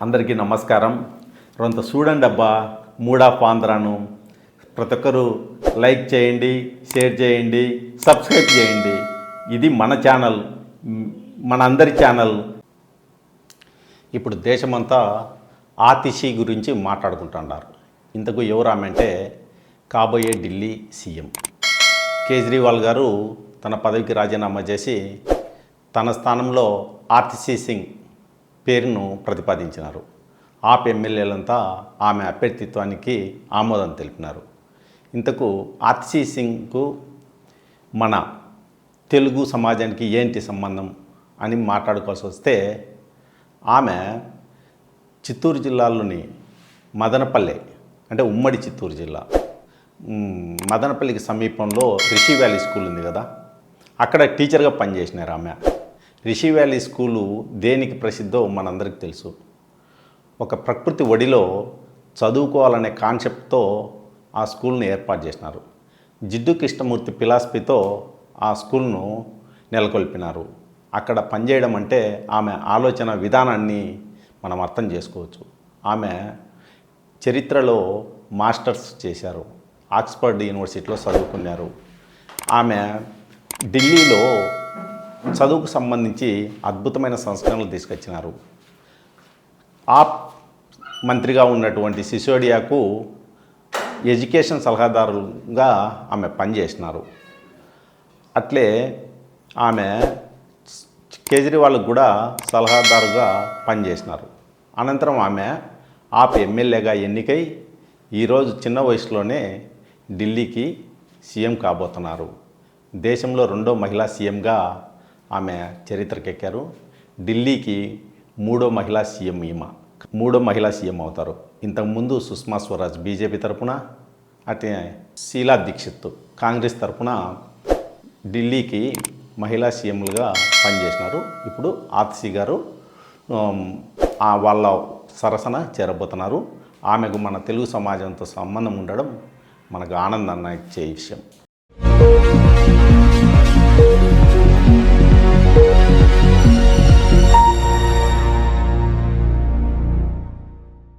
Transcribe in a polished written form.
అందరికీ నమస్కారం. కొంత చూడండి అబ్బా మూడ్ ఆఫ్ ఆంధ్రాను. ప్రతి ఒక్కరు లైక్ చేయండి, షేర్ చేయండి, సబ్స్క్రైబ్ చేయండి. ఇది మన ఛానల్, మన అందరి ఛానల్. ఇప్పుడు దేశమంతా ఆతిషి గురించి మాట్లాడుకుంటున్నారు. ఇంతకు ఎవరు ఆమె అంటే కాబోయే ఢిల్లీ సీఎం కేజ్రీవాల్ గారు తన పదవికి రాజీనామా చేసి తన స్థానంలో ఆతిషి సింగ్ పేరును ప్రతిపాదించినారు. ఆప్ ఎమ్మెల్యేలంతా ఆమె అభ్యర్థిత్వానికి ఆమోదం తెలిపినారు. ఇంతకు ఆతిషి సింగ్కు మన తెలుగు సమాజానికి ఏంటి సంబంధం అని మాట్లాడుకోవాల్సి వస్తే, ఆమె చిత్తూరు జిల్లాలోని మదనపల్లె అంటే ఉమ్మడి చిత్తూరు జిల్లా మదనపల్లికి సమీపంలో రిషి వ్యాలీ స్కూల్ ఉంది కదా, అక్కడ టీచర్గా పనిచేసినారు ఆమె. రిషి వ్యాలీ స్కూలు దేనికి ప్రసిద్ధో మనందరికీ తెలుసు. ఒక ప్రకృతి ఒడిలో చదువుకోవాలనే కాన్సెప్ట్తో ఆ స్కూల్ని ఏర్పాటు చేసినారు. జిడ్డు కృష్ణమూర్తి ఫిలాసఫీతో ఆ స్కూల్ను నెలకొల్పినారు. అక్కడ పనిచేయడం అంటే ఆమె ఆలోచన విధానాన్ని మనం అర్థం చేసుకోవచ్చు. ఆమె చరిత్రలో మాస్టర్స్ చేశారు, ఆక్స్ఫర్డ్ యూనివర్సిటీలో చదువుకున్నారు. ఆమె ఢిల్లీలో చదువుకు సంబంధించి అద్భుతమైన సంస్కరణలు తీసుకొచ్చినారు. ఆప్ మంత్రిగా ఉన్నటువంటి సిసోడియాకు ఎడ్యుకేషన్ సలహాదారుగా ఆమె పనిచేసినారు. అట్లే ఆమె కేజ్రీవాల్కి కూడా సలహాదారుగా పనిచేసినారు. అనంతరం ఆమె ఆప్ ఎమ్మెల్యేగా ఎన్నికై ఈరోజు చిన్న వయసులోనే ఢిల్లీకి సీఎం కాబోతున్నారు. దేశంలో రెండో మహిళా సీఎంగా ఆమె చరిత్రకెక్కారు. ఢిల్లీకి మూడో మహిళా సీఎం అవుతారు. ఇంతకుముందు సుష్మా స్వరాజ్ బీజేపీ తరపున, అటే షీలా దీక్షిత్ కాంగ్రెస్ తరపున ఢిల్లీకి మహిళా సీఎంలుగా పనిచేసినారు. ఇప్పుడు ఆతిషి గారు వాళ్ళ సరసన చేరబోతున్నారు. ఆమెకు మన తెలుగు సమాజంతో సంబంధం ఉండడం మనకు ఆనందాన్ని ఇచ్చే విషయం.